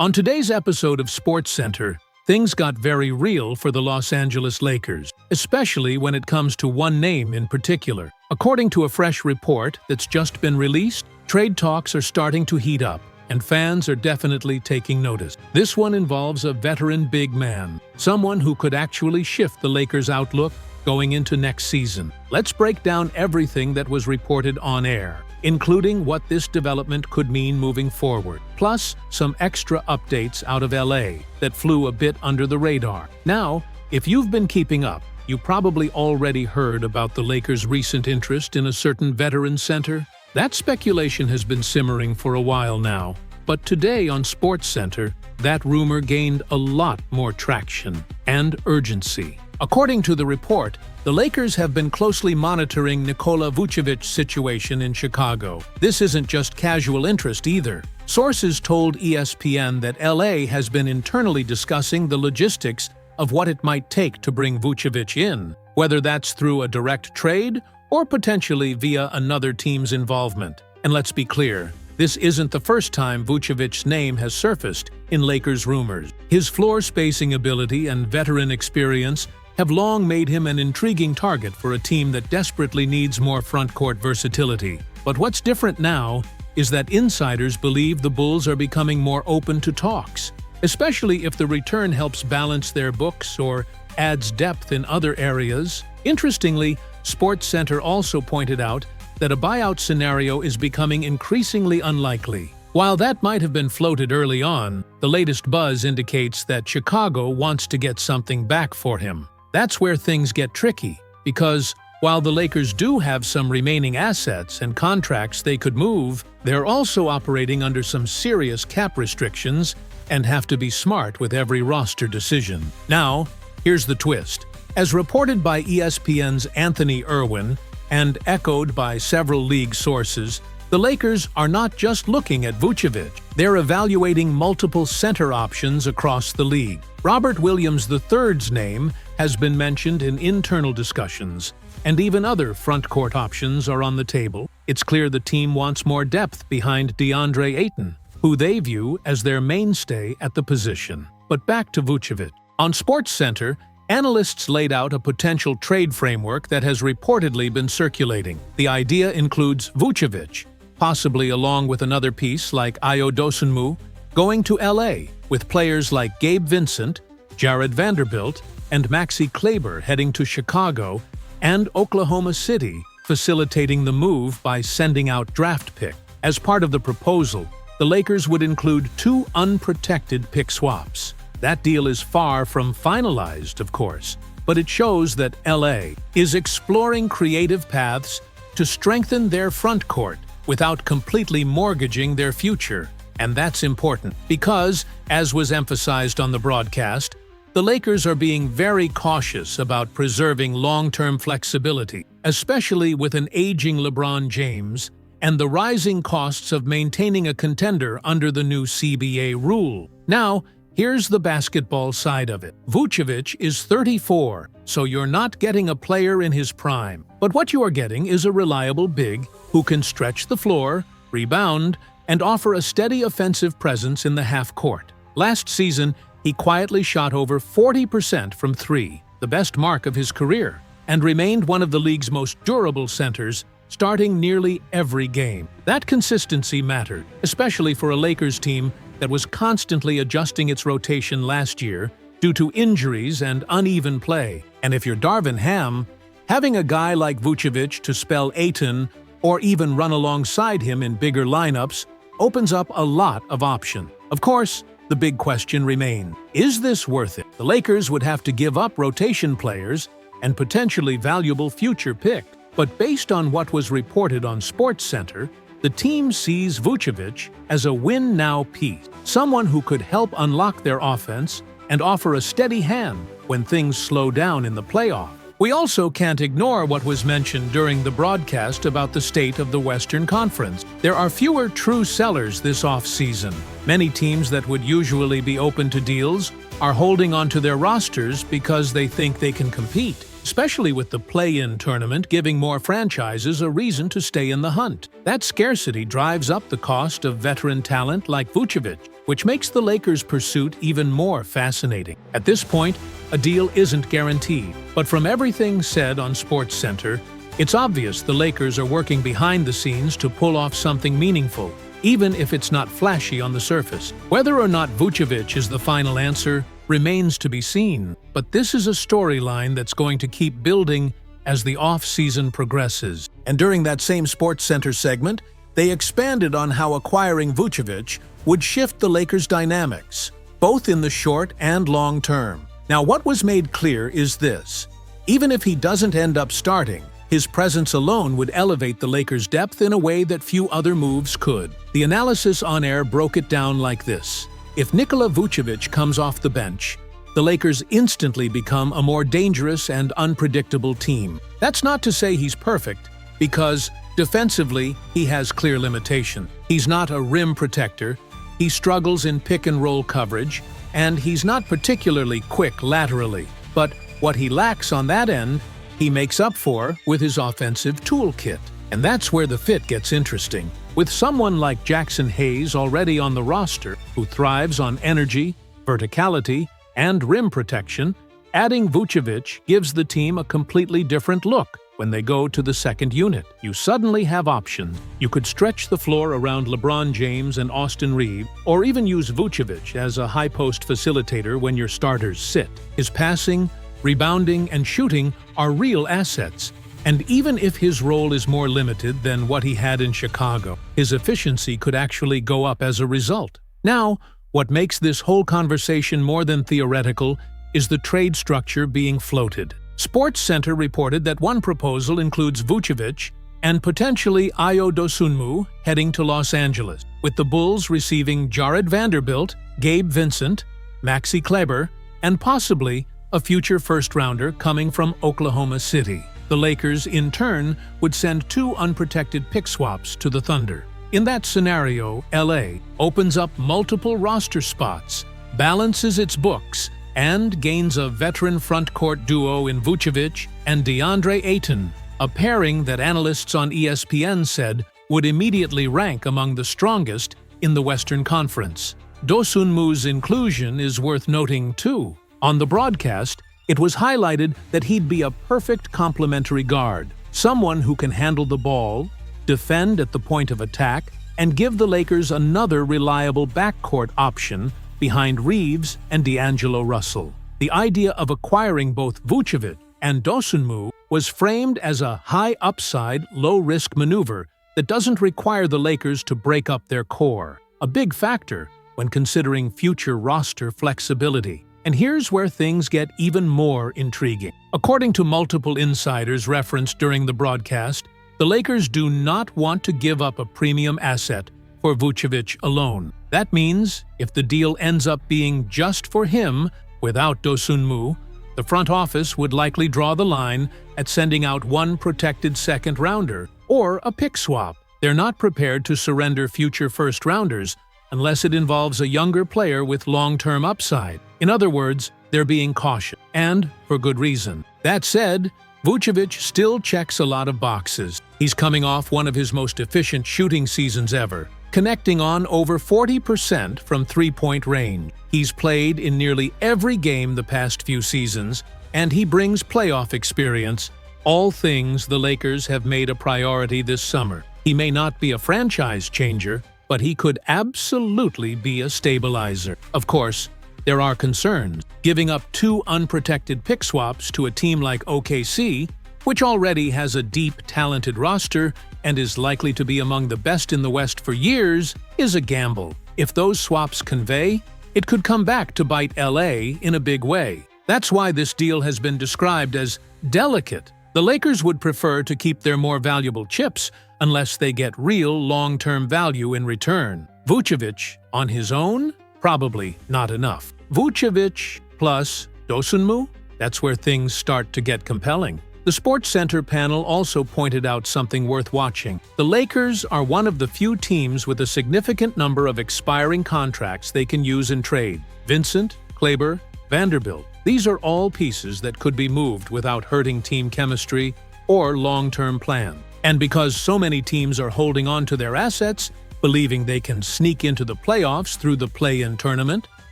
On today's episode of SportsCenter, things got very real for the Los Angeles Lakers, especially when it comes to one name in particular. According to a fresh report that's just been released, trade talks are starting to heat up, and fans are definitely taking notice. This one involves a veteran big man, someone who could actually shift the Lakers' outlook going into next season. Let's break down everything that was reported on air, including what this development could mean moving forward, plus some extra updates out of LA that flew a bit under the radar. Now, if you've been keeping up, you probably already heard about the Lakers' recent interest in a certain veteran center. That speculation has been simmering for a while now, but today on SportsCenter, that rumor gained a lot more traction and urgency. According to the report, the Lakers have been closely monitoring Nikola Vucevic's situation in Chicago. This isn't just casual interest either. Sources told ESPN that LA has been internally discussing the logistics of what it might take to bring Vucevic in, whether that's through a direct trade or potentially via another team's involvement. And let's be clear, this isn't the first time Vucevic's name has surfaced in Lakers rumors. His floor spacing ability and veteran experience have long made him an intriguing target for a team that desperately needs more front-court versatility. But what's different now is that insiders believe the Bulls are becoming more open to talks, especially if the return helps balance their books or adds depth in other areas. Interestingly, SportsCenter also pointed out that a buyout scenario is becoming increasingly unlikely. While that might have been floated early on, the latest buzz indicates that Chicago wants to get something back for him. That's where things get tricky, because while the Lakers do have some remaining assets and contracts they could move, they're also operating under some serious cap restrictions and have to be smart with every roster decision. Now, here's the twist. As reported by ESPN's Anthony Irwin and echoed by several league sources, the Lakers are not just looking at Vucevic. They're evaluating multiple center options across the league. Robert Williams III's name has been mentioned in internal discussions, and even other front-court options are on the table. It's clear the team wants more depth behind DeAndre Ayton, who they view as their mainstay at the position. But back to Vucevic. On SportsCenter, analysts laid out a potential trade framework that has reportedly been circulating. The idea includes Vucevic, possibly along with another piece like Ayo Dosunmu, going to LA, with players like Gabe Vincent, Jared Vanderbilt, and Maxi Kleber heading to Chicago, and Oklahoma City facilitating the move by sending out draft picks. As part of the proposal, the Lakers would include 2 unprotected pick swaps. That deal is far from finalized, of course, but it shows that LA is exploring creative paths to strengthen their front court without completely mortgaging their future. And that's important because, as was emphasized on the broadcast, the Lakers are being very cautious about preserving long-term flexibility, especially with an aging LeBron James and the rising costs of maintaining a contender under the new CBA rule. Now, here's the basketball side of it. Vucevic is 34, so you're not getting a player in his prime. But what you are getting is a reliable big who can stretch the floor, rebound, and offer a steady offensive presence in the half-court. Last season, he quietly shot over 40% from 3, the best mark of his career, and remained one of the league's most durable centers, starting nearly every game. That consistency mattered, especially for a Lakers team that was constantly adjusting its rotation last year due to injuries and uneven play. And if you're Darvin Ham, having a guy like Vucevic to spell Ayton or even run alongside him in bigger lineups opens up a lot of options. Of course, the big question remains, is this worth it? The Lakers would have to give up rotation players and potentially valuable future picks. But based on what was reported on SportsCenter, the team sees Vucevic as a win-now piece, someone who could help unlock their offense and offer a steady hand when things slow down in the playoffs. We also can't ignore what was mentioned during the broadcast about the state of the Western Conference. There are fewer true sellers this offseason. Many teams that would usually be open to deals are holding onto their rosters because they think they can compete, especially with the play-in tournament giving more franchises a reason to stay in the hunt. That scarcity drives up the cost of veteran talent like Vucevic, which makes the Lakers' pursuit even more fascinating. At this point, a deal isn't guaranteed, but from everything said on SportsCenter, it's obvious the Lakers are working behind the scenes to pull off something meaningful, even if it's not flashy on the surface. Whether or not Vuvich is the final answer remains to be seen, but this is a storyline that's going to keep building as the off-season progresses. And during that same SportsCenter segment, they expanded on how acquiring Vuvich would shift the Lakers' dynamics, both in the short and long term. Now, what was made clear is this: even if he doesn't end up starting, his presence alone would elevate the Lakers' depth in a way that few other moves could. The analysis on air broke it down like this: if Nikola Vuvich comes off the bench, the Lakers instantly become a more dangerous and unpredictable team. That's not to say he's perfect, because defensively, he has clear limitation. He's not a rim protector, he struggles in pick-and-roll coverage, and he's not particularly quick laterally. But what he lacks on that end, he makes up for with his offensive toolkit. And that's where the fit gets interesting. With someone like Jackson Hayes already on the roster, who thrives on energy, verticality, and rim protection, adding Vuvich gives the team a completely different look. When they go to the second unit, you suddenly have options. You could stretch the floor around LeBron James and Austin Reeves, or even use Vuvich as a high-post facilitator when your starters sit. His passing, rebounding, and shooting are real assets, and even if his role is more limited than what he had in Chicago, his efficiency could actually go up as a result. Now, what makes this whole conversation more than theoretical is the trade structure being floated. SportsCenter reported that one proposal includes Vuvich and potentially Ayo Dosunmu heading to Los Angeles, with the Bulls receiving Jared Vanderbilt, Gabe Vincent, Maxi Kleber, and possibly a future first-rounder coming from Oklahoma City. The Lakers, in turn, would send 2 unprotected pick swaps to the Thunder. In that scenario, LA opens up multiple roster spots, balances its books, and gains a veteran frontcourt duo in Vuvich and DeAndre Ayton, a pairing that analysts on ESPN said would immediately rank among the strongest in the Western Conference. Dosunmu's inclusion is worth noting too. On the broadcast, it was highlighted that he'd be a perfect complementary guard, someone who can handle the ball, defend at the point of attack, and give the Lakers another reliable backcourt option behind Reeves and D'Angelo Russell. The idea of acquiring both Vuvich and Dosunmu was framed as a high-upside, low-risk maneuver that doesn't require the Lakers to break up their core, a big factor when considering future roster flexibility. And here's where things get even more intriguing. According to multiple insiders referenced during the broadcast, the Lakers do not want to give up a premium asset for Vuvich alone. That means, if the deal ends up being just for him, without Dosunmu, the front office would likely draw the line at sending out one protected second-rounder or a pick swap. They're not prepared to surrender future first-rounders unless it involves a younger player with long-term upside. In other words, they're being cautious, and for good reason. That said, Vuvich still checks a lot of boxes. He's coming off one of his most efficient shooting seasons ever, connecting on over 40% from three-point range. He's played in nearly every game the past few seasons, and he brings playoff experience, all things the Lakers have made a priority this summer. He may not be a franchise changer, but he could absolutely be a stabilizer. Of course, there are concerns. Giving up 2 unprotected pick swaps to a team like OKC, which already has a deep, talented roster and is likely to be among the best in the West for years, is a gamble. If those swaps convey, it could come back to bite LA in a big way. That's why this deal has been described as delicate. The Lakers would prefer to keep their more valuable chips unless they get real long-term value in return. Vuvich, on his own, probably not enough. Vuvich plus Dosunmu, that's where things start to get compelling. The SportsCenter panel also pointed out something worth watching. The Lakers are one of the few teams with a significant number of expiring contracts they can use in trade. Vincent, Kleber, Vanderbilt. These are all pieces that could be moved without hurting team chemistry or long-term plan. And because so many teams are holding on to their assets, believing they can sneak into the playoffs through the play-in tournament,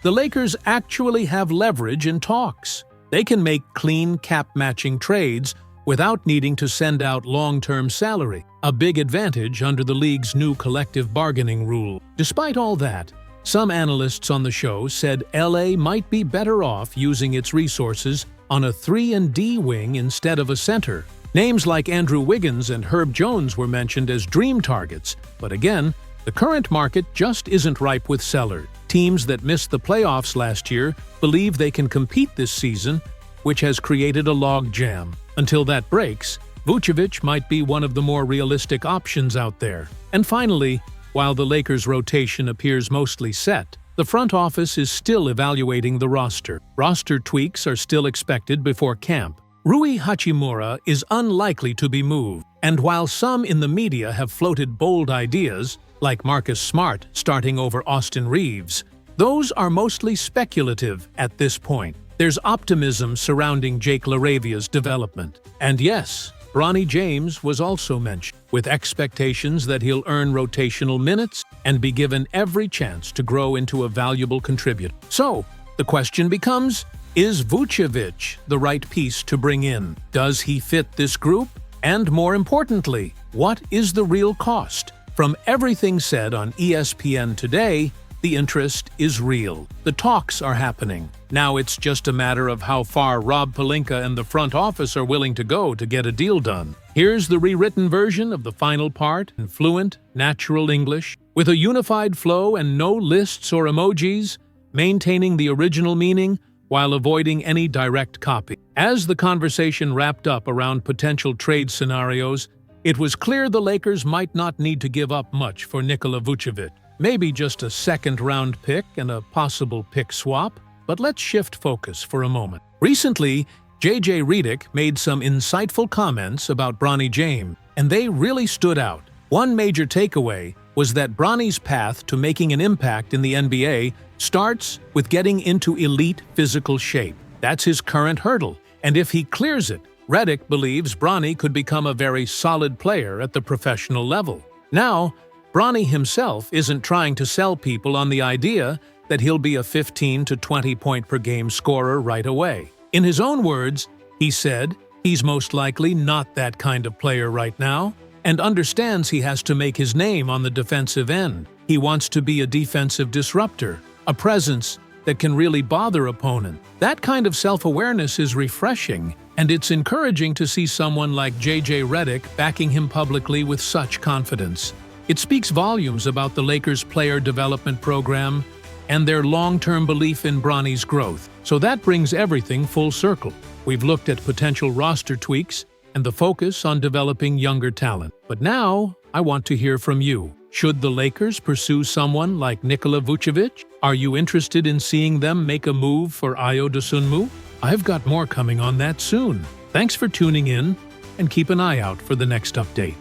the Lakers actually have leverage in talks. They can make clean cap-matching trades without needing to send out long-term salary, a big advantage under the league's new collective bargaining rule. Despite all that, some analysts on the show said LA might be better off using its resources on a 3-and-D wing instead of a center. Names like Andrew Wiggins and Herb Jones were mentioned as dream targets, but again, the current market just isn't ripe with sellers. Teams that missed the playoffs last year believe they can compete this season, which has created a logjam. Until that breaks, Vuvich might be one of the more realistic options out there. And finally, while the Lakers' rotation appears mostly set, the front office is still evaluating the roster. Roster tweaks are still expected before camp. Rui Hachimura is unlikely to be moved, and while some in the media have floated bold ideas, like Marcus Smart starting over Austin Reeves, those are mostly speculative at this point. There's optimism surrounding Jake LaRavia's development. And yes, Bronny James was also mentioned, with expectations that he'll earn rotational minutes and be given every chance to grow into a valuable contributor. So, the question becomes, is Vuvich the right piece to bring in? Does he fit this group? And more importantly, what is the real cost? From everything said on ESPN today, the interest is real. The talks are happening. Now it's just a matter of how far Rob Pelinka and the front office are willing to go to get a deal done. Here's the rewritten version of the final part in fluent, natural English, with a unified flow and no lists or emojis, maintaining the original meaning while avoiding any direct copy. As the conversation wrapped up around potential trade scenarios, it was clear the Lakers might not need to give up much for Nikola Vucevic. Maybe just a second-round pick and a possible pick swap. But let's shift focus for a moment. Recently, J.J. Redick made some insightful comments about Bronny James, and they really stood out. One major takeaway was that Bronny's path to making an impact in the NBA starts with getting into elite physical shape. That's his current hurdle, and if he clears it, Redick believes Bronny could become a very solid player at the professional level. Now, Bronny himself isn't trying to sell people on the idea that he'll be a 15 to 20 point per game scorer right away. In his own words, he said he's most likely not that kind of player right now and understands he has to make his name on the defensive end. He wants to be a defensive disruptor, a presence that can really bother opponents. That kind of self-awareness is refreshing, and it's encouraging to see someone like J.J. Redick backing him publicly with such confidence. It speaks volumes about the Lakers' player development program and their long-term belief in Bronny's growth. So that brings everything full circle. We've looked at potential roster tweaks and the focus on developing younger talent. But now, I want to hear from you. Should the Lakers pursue someone like Nikola Vucevic? Are you interested in seeing them make a move for Ayo Dosunmu? I've got more coming on that soon. Thanks for tuning in, and keep an eye out for the next update.